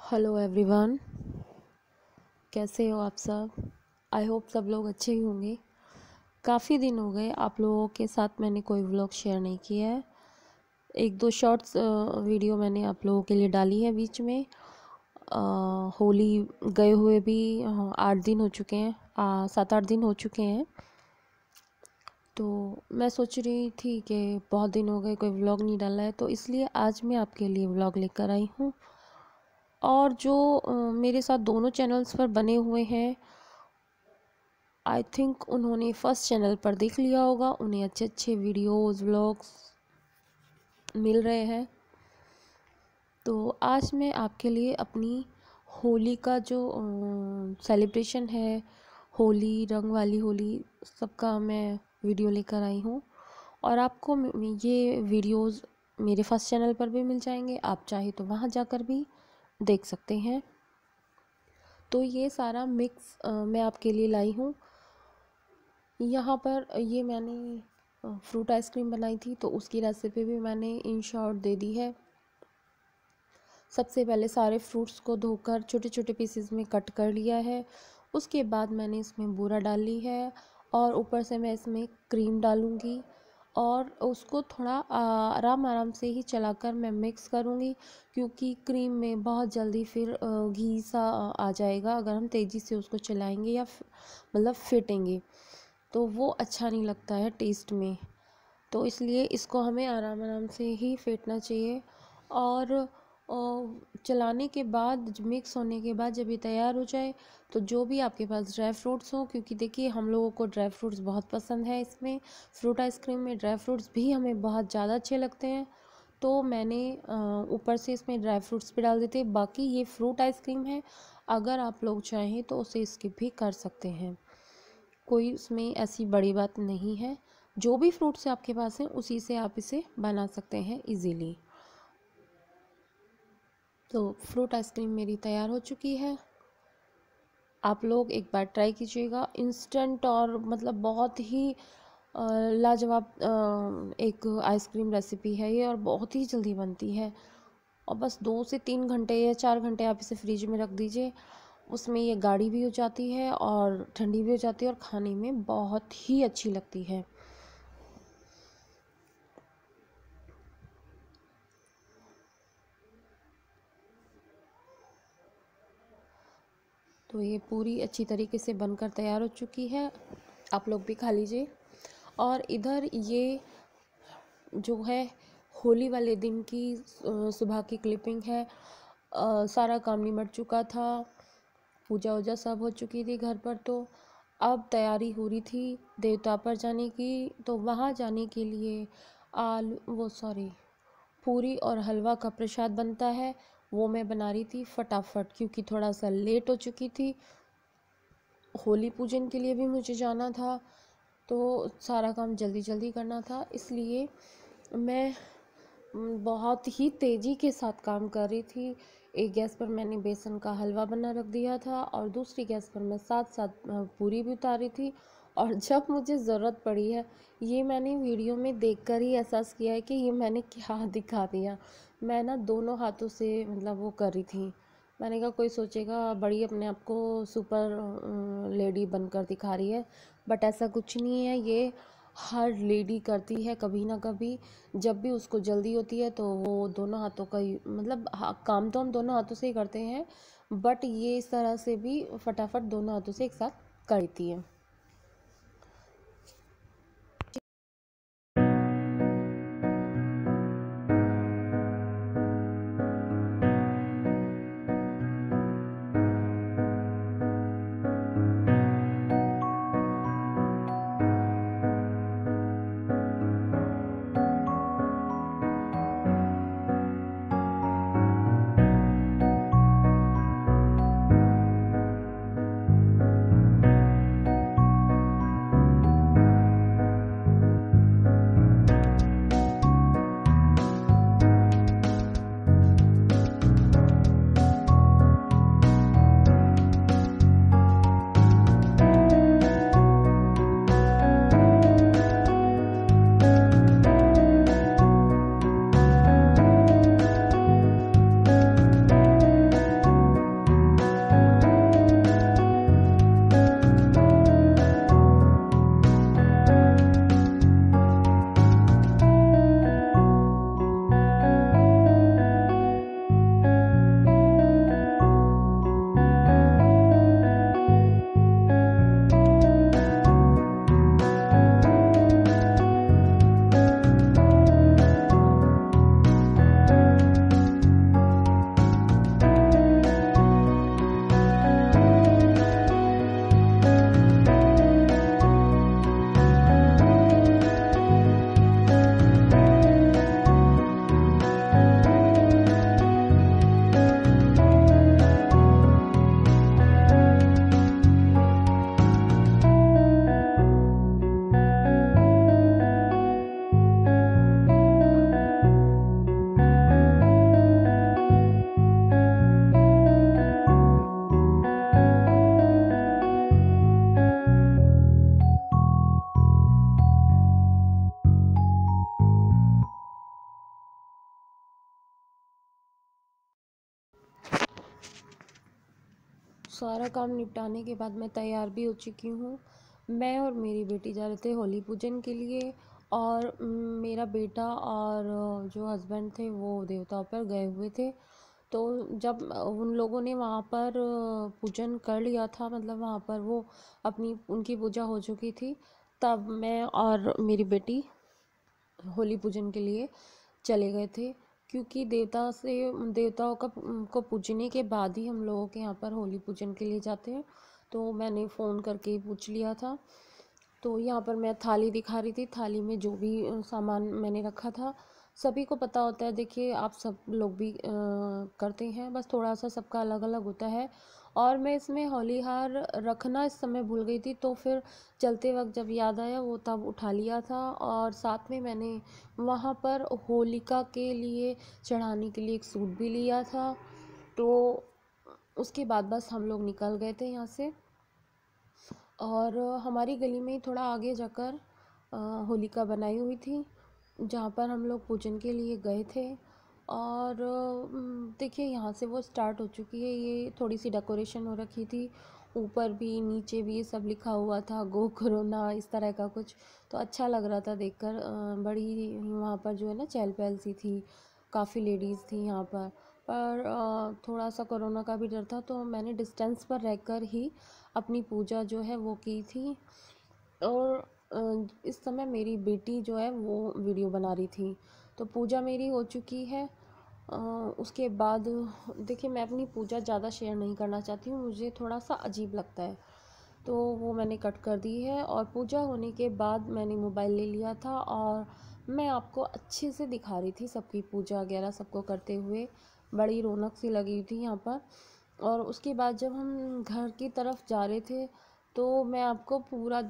Hello everyone, कैसे हो आप सब। आई होप सब लोग अच्छे ही होंगे। काफ़ी दिन हो गए आप लोगों के साथ मैंने कोई व्लॉग शेयर नहीं किया है। एक दो शॉर्ट्स वीडियो मैंने आप लोगों के लिए डाली है बीच में। होली गए हुए भी 8 दिन हो चुके हैं, 7-8 दिन हो चुके हैं। तो मैं सोच रही थी कि बहुत दिन हो गए कोई व्लॉग नहीं डाला है, तो इसलिए आज मैं आपके लिए व्लॉग लेकर आई हूँ। और जो मेरे साथ दोनों चैनल्स पर बने हुए हैं, आई थिंक उन्होंने फर्स्ट चैनल पर देख लिया होगा। उन्हें अच्छे अच्छे वीडियोस व्लॉग्स मिल रहे हैं। तो आज मैं आपके लिए अपनी होली का जो सेलिब्रेशन है, होली, रंग वाली होली, सबका मैं वीडियो लेकर आई हूँ। और आपको ये वीडियोस मेरे फर्स्ट चैनल पर भी मिल जाएंगे, आप चाहे तो वहाँ जाकर भी देख सकते हैं। तो ये सारा मिक्स मैं आपके लिए लाई हूँ। यहाँ पर ये मैंने फ्रूट आइसक्रीम बनाई थी, तो उसकी रेसिपी भी मैंने इन शॉर्ट दे दी है। सबसे पहले सारे फ्रूट्स को धोकर छोटे छोटे पीसेस में कट कर लिया है। उसके बाद मैंने इसमें बूरा डाल ली है और ऊपर से मैं इसमें क्रीम डालूँगी और उसको थोड़ा आराम आराम से ही चलाकर मैं मिक्स करूँगी, क्योंकि क्रीम में बहुत जल्दी फिर घी सा आ जाएगा अगर हम तेज़ी से उसको चलाएंगे या मतलब फेंटेंगे, तो वो अच्छा नहीं लगता है टेस्ट में। तो इसलिए इसको हमें आराम आराम से ही फेंटना चाहिए। और चलाने के बाद, मिक्स होने के बाद जब ये तैयार हो जाए, तो जो भी आपके पास ड्राई फ्रूट्स हो, क्योंकि देखिए हम लोगों को ड्राई फ्रूट्स बहुत पसंद है, इसमें फ्रूट आइसक्रीम में ड्राई फ्रूट्स भी हमें बहुत ज़्यादा अच्छे लगते हैं। तो मैंने ऊपर से इसमें ड्राई फ्रूट्स भी डाल देते। बाकी ये फ्रूट आइसक्रीम है, अगर आप लोग चाहें तो उसे स्किप भी कर सकते हैं, कोई उसमें ऐसी बड़ी बात नहीं है। जो भी फ्रूट्स आपके पास हैं उसी से आप इसे बना सकते हैं इजीली। तो फ्रूट आइसक्रीम मेरी तैयार हो चुकी है। आप लोग एक बार ट्राई कीजिएगा। इंस्टेंट और मतलब बहुत ही लाजवाब एक आइसक्रीम रेसिपी है ये, और बहुत ही जल्दी बनती है। और बस 2 से 3 घंटे या 4 घंटे आप इसे फ्रिज में रख दीजिए, उसमें ये गाढ़ी भी हो जाती है और ठंडी भी हो जाती है और खाने में बहुत ही अच्छी लगती है। तो ये पूरी अच्छी तरीके से बनकर तैयार हो चुकी है, आप लोग भी खा लीजिए। और इधर ये जो है होली वाले दिन की सुबह की क्लिपिंग है। सारा काम निमट चुका था, पूजा वूजा सब हो चुकी थी घर पर। तो अब तैयारी हो रही थी देवता पर जाने की। तो वहाँ जाने के लिए पूरी और हलवा का प्रसाद बनता है, वो मैं बना रही थी फटाफट, क्योंकि थोड़ा सा लेट हो चुकी थी। होली पूजन के लिए भी मुझे जाना था, तो सारा काम जल्दी जल्दी करना था, इसलिए मैं बहुत ही तेज़ी के साथ काम कर रही थी। एक गैस पर मैंने बेसन का हलवा बना रख दिया था और दूसरी गैस पर मैं साथ साथ पूरी भी उतार रही थी। और जब मुझे ज़रूरत पड़ी है, ये मैंने वीडियो में देखकर ही एहसास किया है कि ये मैंने क्या दिखा दिया। मैं ना दोनों हाथों से मतलब वो कर रही थी। मैंने कहा कोई सोचेगा बड़ी अपने आप को सुपर लेडी बनकर दिखा रही है, बट ऐसा कुछ नहीं है। ये हर लेडी करती है कभी ना कभी, जब भी उसको जल्दी होती है तो वो दोनों हाथों का मतलब काम तो हम दोनों हाथों से ही करते हैं, बट ये इस तरह से भी फटाफट दोनों हाथों से एक साथ करती है। सारा काम निपटाने के बाद मैं तैयार भी हो चुकी हूँ। मैं और मेरी बेटी जा रहे थे होली पूजन के लिए, और मेरा बेटा और जो हस्बैंड थे वो देवताओं पर गए हुए थे। तो जब उन लोगों ने वहाँ पर पूजन कर लिया था, मतलब वहाँ पर वो अपनी उनकी पूजा हो चुकी थी, तब मैं और मेरी बेटी होली पूजन के लिए चले गए थे। क्योंकि देवताओं को पूजने के बाद ही हम लोगों के यहाँ पर होली पूजन के लिए जाते हैं। तो मैंने फ़ोन करके ही पूछ लिया था। तो यहाँ पर मैं थाली दिखा रही थी, थाली में जो भी सामान मैंने रखा था, सभी को पता होता है। देखिए, आप सब लोग भी करते हैं, बस थोड़ा सा सबका अलग अलग होता है। और मैं इसमें होली हार रखना इस समय भूल गई थी, तो फिर चलते वक्त जब याद आया वो तब उठा लिया था। और साथ में मैंने वहाँ पर होलिका के लिए चढ़ाने के लिए एक सूट भी लिया था। तो उसके बाद बस हम लोग निकल गए थे यहाँ से। और हमारी गली में ही थोड़ा आगे जाकर होलिका बनाई हुई थी, जहाँ पर हम लोग पूजन के लिए गए थे। और देखिए, यहाँ से वो स्टार्ट हो चुकी है, ये थोड़ी सी डेकोरेशन हो रखी थी, ऊपर भी नीचे भी सब लिखा हुआ था, गो कोरोना, इस तरह का कुछ। तो अच्छा लग रहा था देखकर। बड़ी वहाँ पर जो है ना चहल पहल सी थी, काफ़ी लेडीज़ थी यहाँ पर थोड़ा सा कोरोना का भी डर था, तो मैंने डिस्टेंस पर रहकर ही अपनी पूजा जो है वो की थी। और इस समय मेरी बेटी जो है वो वीडियो बना रही थी। तो पूजा मेरी हो चुकी है। उसके बाद देखिए, मैं अपनी पूजा ज़्यादा शेयर नहीं करना चाहती हूँ, मुझे थोड़ा सा अजीब लगता है, तो वो मैंने कट कर दी है। और पूजा होने के बाद मैंने मोबाइल ले लिया था, और मैं आपको अच्छे से दिखा रही थी सबकी पूजा वगैरह सबको करते हुए। बड़ी रौनक सी लगी थी यहाँ पर। और उसके बाद जब हम घर की तरफ जा रहे थे, तो मैं आपको पूरा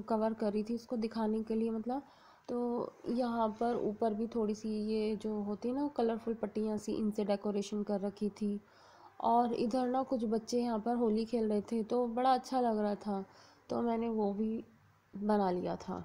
कवर कर रही थी इसको दिखाने के लिए, मतलब। तो यहाँ पर ऊपर भी थोड़ी सी ये जो होती है ना कलरफुल पट्टियाँ सी, इनसे डेकोरेशन कर रखी थी। और इधर ना कुछ बच्चे यहाँ पर होली खेल रहे थे, तो बड़ा अच्छा लग रहा था, तो मैंने वो भी बना लिया था।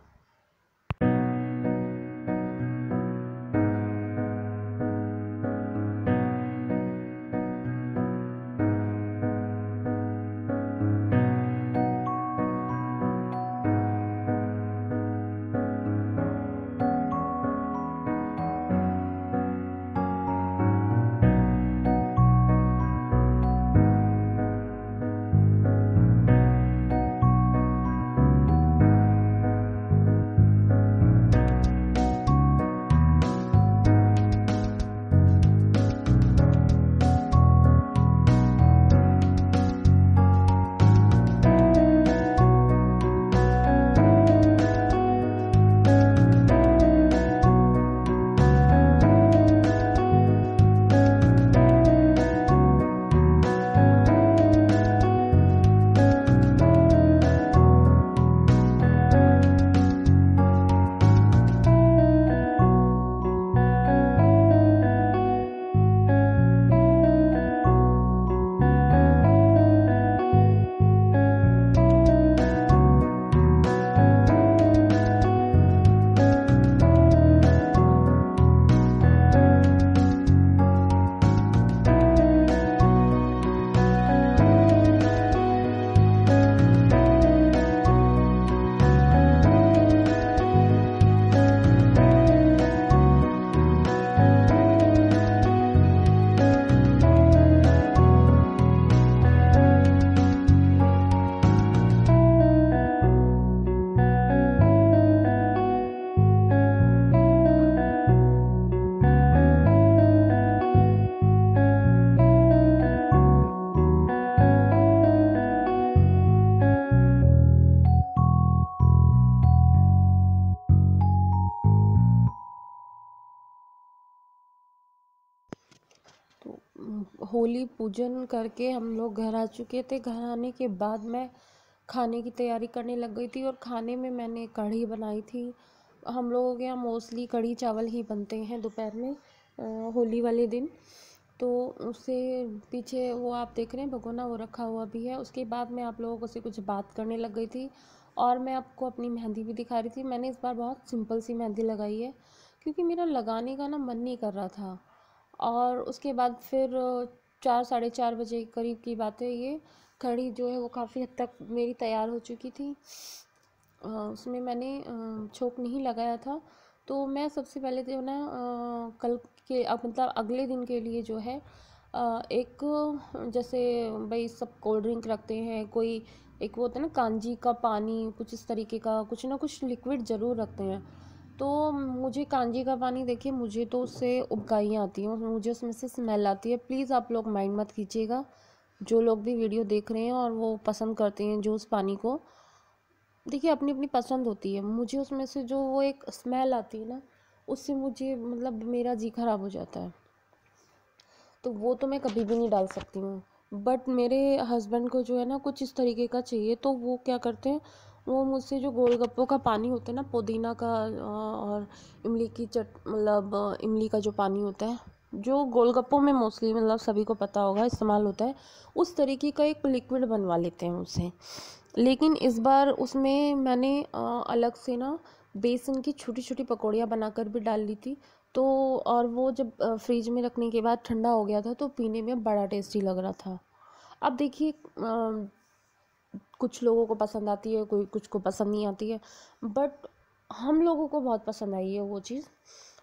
तो होली पूजन करके हम लोग घर आ चुके थे। घर आने के बाद मैं खाने की तैयारी करने लग गई थी, और खाने में मैंने कढ़ी बनाई थी। हम लोगों के यहाँ मोस्टली कढ़ी चावल ही बनते हैं दोपहर में, होली वाले दिन। तो उससे पीछे वो आप देख रहे हैं भगोना, वो रखा हुआ भी है। उसके बाद मैं आप लोगों से कुछ बात करने लग गई थी, और मैं आपको अपनी मेहंदी भी दिखा रही थी। मैंने इस बार बहुत सिंपल सी मेहंदी लगाई है, क्योंकि मेरा लगाने का ना मन नहीं कर रहा था। और उसके बाद फिर 4 साढ़े 4 बजे के करीब की बात है ये, कढ़ी जो है वो काफ़ी हद तक मेरी तैयार हो चुकी थी। उसमें मैंने छोंक नहीं लगाया था। तो मैं सबसे पहले जो ना कल के मतलब अगले दिन के लिए जो है एक जैसे भाई सब कोल्ड ड्रिंक रखते हैं, कोई एक वो होता है ना कांजी का पानी, कुछ इस तरीके का कुछ ना कुछ लिक्विड ज़रूर रखते हैं। तो मुझे कांजी का पानी देखिए, मुझे तो उससे उबकाइयाँ आती हैं, मुझे उसमें से स्मेल आती है। प्लीज़ आप लोग माइंड मत कीजिएगा, जो लोग भी वीडियो देख रहे हैं और वो पसंद करते हैं जो उस पानी को, देखिए अपनी अपनी पसंद होती है। मुझे उसमें से जो वो एक स्मेल आती है ना, उससे मुझे मतलब मेरा जी खराब हो जाता है, तो वो तो मैं कभी भी नहीं डाल सकती हूँ। बट मेरे हस्बैंड को जो है ना कुछ इस तरीके का चाहिए, तो वो क्या करते हैं, वो मुझसे जो गोलगप्पों का पानी होता है ना, पुदीना का और इमली की मतलब इमली का जो पानी होता है, जो गोलगप्पों में मोस्टली मतलब सभी को पता होगा इस्तेमाल होता है, उस तरीके का एक लिक्विड बनवा लेते हैं उससे। लेकिन इस बार उसमें मैंने अलग से ना बेसन की छोटी छोटी पकौड़ियाँ बनाकर भी डाल ली थी। तो और वो जब फ्रिज में रखने के बाद ठंडा हो गया था, तो पीने में बड़ा टेस्टी लग रहा था। अब देखिए कुछ लोगों को पसंद आती है, कोई कुछ को पसंद नहीं आती है, बट हम लोगों को बहुत पसंद आई है वो चीज़।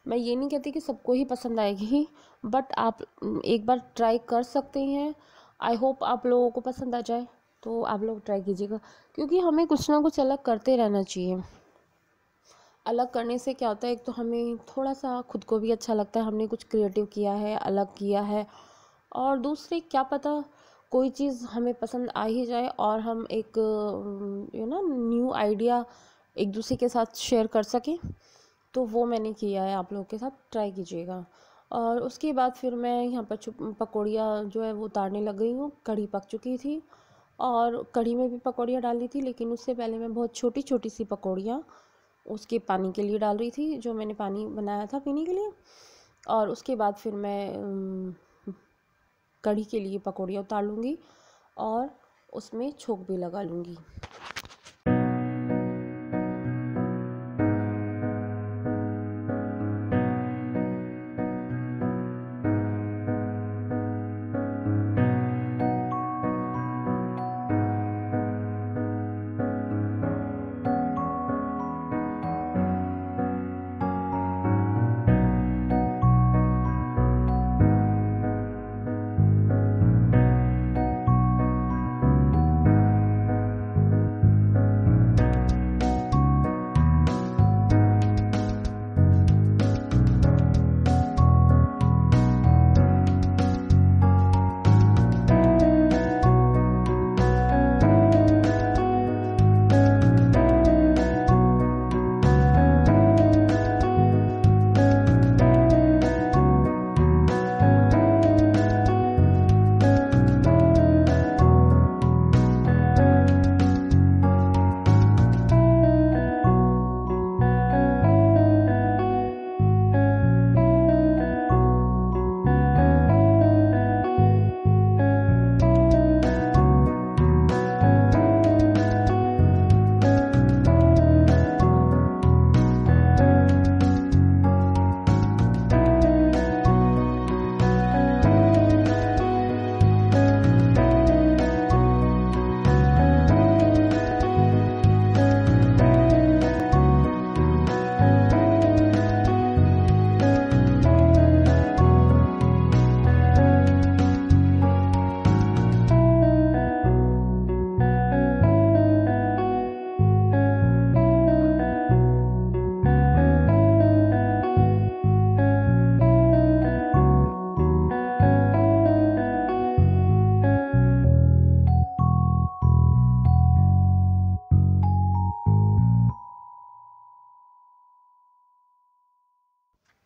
मैं ये नहीं कहती कि सबको ही पसंद आएगी, बट आप एक बार ट्राई कर सकते हैं। आई होप आप लोगों को पसंद आ जाए, तो आप लोग ट्राई कीजिएगा, क्योंकि हमें कुछ ना कुछ अलग करते रहना चाहिए। अलग करने से क्या होता है, एक तो हमें थोड़ा सा खुद को भी अच्छा लगता है, हमने कुछ क्रिएटिव किया है, अलग किया है। और दूसरी क्या पता कोई चीज़ हमें पसंद आ ही जाए और हम एक न्यू आइडिया एक दूसरे के साथ शेयर कर सकें। तो वो मैंने किया है, आप लोगों के साथ ट्राई कीजिएगा। और उसके बाद फिर मैं यहाँ पर पकौड़ियाँ जो है वो उतारने लग गई हूँ। कढ़ी पक चुकी थी और कढ़ी में भी पकौड़ियाँ डाली थी, लेकिन उससे पहले मैं बहुत छोटी छोटी सी पकौड़ियाँ उसके पानी के लिए डाल रही थी, जो मैंने पानी बनाया था पीने के लिए। और उसके बाद फिर मैं कढ़ी के लिए पकौड़ियाँ उतार लूँगी और उसमें छोंक भी लगा लूँगी।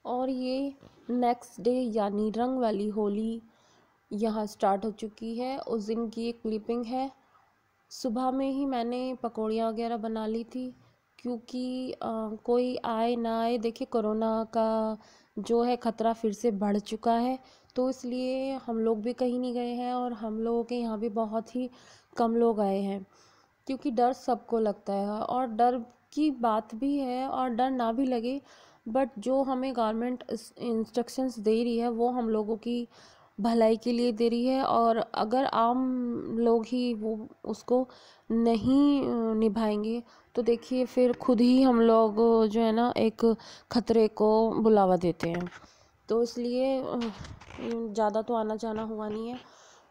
और ये नेक्स्ट डे यानी रंग वाली होली यहाँ स्टार्ट हो चुकी है। उस दिन की एक क्लिपिंग है। सुबह में ही मैंने पकौड़ियाँ वगैरह बना ली थी, क्योंकि कोई आए ना आए, देखिए कोरोना का जो है ख़तरा फिर से बढ़ चुका है, तो इसलिए हम लोग भी कहीं नहीं गए हैं और हम लोगों के यहाँ भी बहुत ही कम लोग आए हैं, क्योंकि डर सबको लगता है और डर की बात भी है। और डर ना भी लगे, बट जो हमें गवर्नमेंट इंस्ट्रक्शंस दे रही है वो हम लोगों की भलाई के लिए दे रही है। और अगर आम लोग ही वो उसको नहीं निभाएंगे तो देखिए फिर खुद ही हम लोग जो है ना एक खतरे को बुलावा देते हैं। तो इसलिए ज़्यादा तो आना जाना हुआ नहीं है,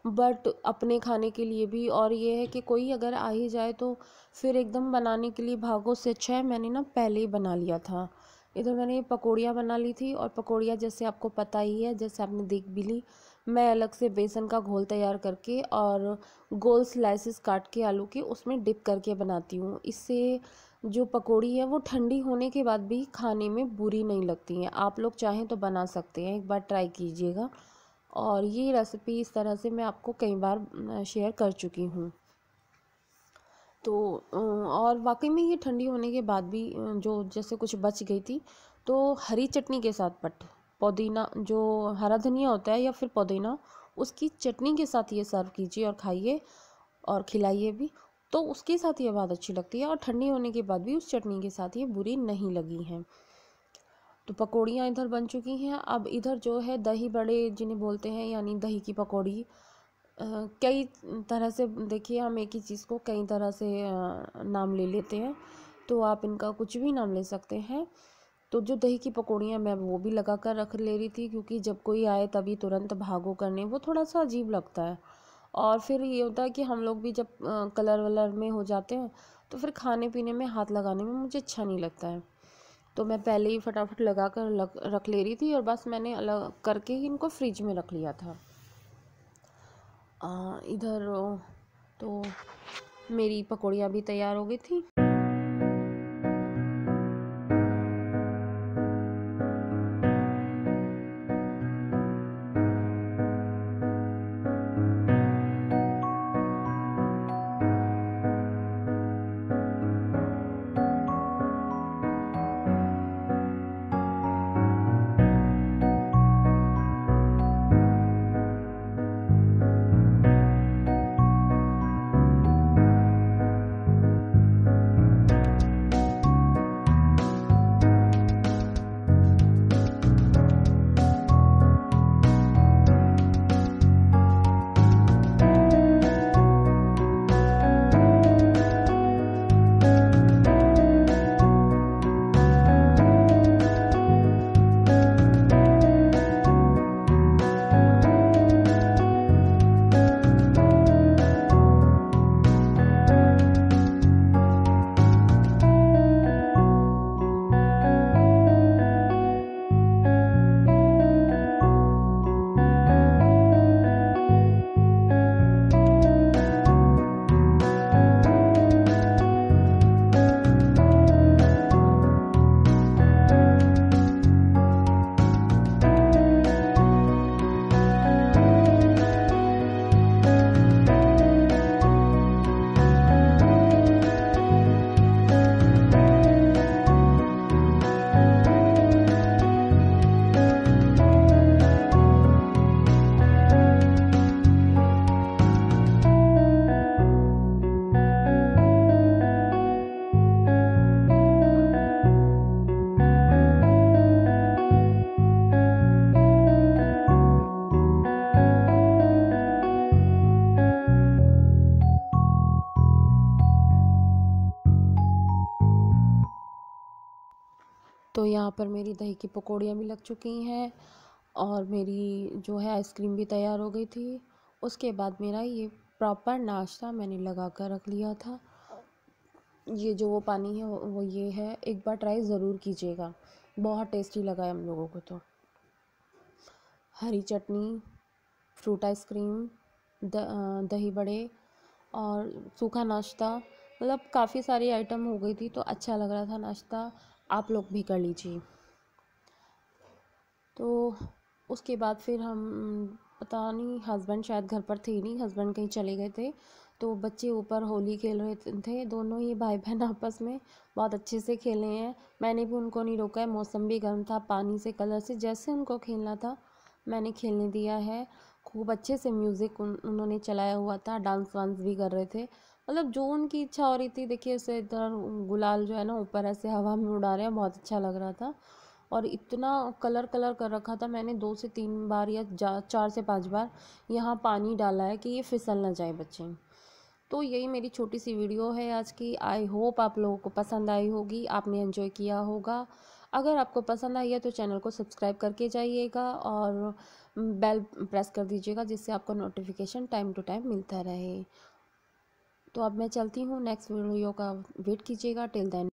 बट अपने खाने के लिए भी। और ये है कि कोई अगर आ ही जाए तो फिर एकदम बनाने के लिए भागो, से अच्छा है मैंने ना पहले ही बना लिया था। इधर मैंने पकौड़ियाँ बना ली थी, और पकौड़ियाँ जैसे आपको पता ही है, जैसे आपने देख भी ली, मैं अलग से बेसन का घोल तैयार करके और गोल स्लाइसेस काट के आलू के उसमें डिप करके बनाती हूँ। इससे जो पकौड़ी है वो ठंडी होने के बाद भी खाने में बुरी नहीं लगती हैं। आप लोग चाहें तो बना सकते हैं, एक बार ट्राई कीजिएगा। और ये रेसिपी इस तरह से मैं आपको कई बार शेयर कर चुकी हूँ। तो और वाकई में ये ठंडी होने के बाद भी जो जैसे कुछ बच गई थी तो हरी चटनी के साथ, बट पुदीना जो हरा धनिया होता है या फिर पुदीना, उसकी चटनी के साथ ये सर्व कीजिए और खाइए और खिलाइए भी। तो उसके साथ ये बहुत अच्छी लगती है, और ठंडी होने के बाद भी उस चटनी के साथ ये बुरी नहीं लगी हैं। तो पकौड़ियाँ इधर बन चुकी हैं। अब इधर जो है दही बड़े जिन्हें बोलते हैं, यानी दही की पकौड़ी। कई तरह से देखिए, हम एक ही चीज़ को कई तरह से नाम ले लेते हैं, तो आप इनका कुछ भी नाम ले सकते हैं। तो जो दही की पकौड़ियाँ मैं वो भी लगा कर रख ले रही थी, क्योंकि जब कोई आए तभी तुरंत भागो करने, वो थोड़ा सा अजीब लगता है। और फिर ये होता है कि हम लोग भी जब कलर वलर में हो जाते हैं तो फिर खाने पीने में हाथ लगाने में मुझे अच्छा नहीं लगता है। तो मैं पहले ही फटाफट लगा कर रख ले रही थी, और बस मैंने अलग करके ही इनको फ्रिज में रख लिया था। इधर तो मेरी पकौड़ियाँ भी तैयार हो गई थी। तो यहाँ पर मेरी दही की पकौड़ियाँ भी लग चुकी हैं, और मेरी जो है आइसक्रीम भी तैयार हो गई थी। उसके बाद मेरा ये प्रॉपर नाश्ता मैंने लगा कर रख लिया था। ये जो वो पानी है वो ये है, एक बार ट्राई ज़रूर कीजिएगा, बहुत टेस्टी लगा है हम लोगों को। तो हरी चटनी, फ्रूट आइसक्रीम, दही बड़े और सूखा नाश्ता, मतलब काफ़ी सारी आइटम हो गई थी, तो अच्छा लग रहा था नाश्ता। आप लोग भी कर लीजिए। तो उसके बाद फिर हम पता नहीं, हस्बैंड शायद घर पर थे ही नहीं, हस्बैंड कहीं चले गए थे। तो बच्चे ऊपर होली खेल रहे थे, दोनों ही भाई बहन आपस में बहुत अच्छे से खेले हैं। मैंने भी उनको नहीं रोका है, मौसम भी गर्म था, पानी से कलर से जैसे उनको खेलना था मैंने खेलने दिया है। खूब अच्छे से म्यूज़िक उन्होंने चलाया हुआ था, डांस वांस भी कर रहे थे, मतलब जो उनकी इच्छा हो रही थी। देखिए ऐसे इधर गुलाल जो है ना ऊपर ऐसे हवा में उड़ा रहे हैं, बहुत अच्छा लग रहा था। और इतना कलर कलर कर रखा था मैंने 2 से 3 बार या 4 से 5 बार यहाँ पानी डाला है कि ये फिसल ना जाए बच्चे। तो यही मेरी छोटी सी वीडियो है आज की। आई होप आप लोगों को पसंद आई होगी, आपने एंजॉय किया होगा। अगर आपको पसंद आई है तो चैनल को सब्सक्राइब करके जाइएगा और बेल प्रेस कर दीजिएगा, जिससे आपको नोटिफिकेशन टाइम टू टाइम मिलता रहे। तो अब मैं चलती हूँ, नेक्स्ट वीडियो का वेट कीजिएगा। Till then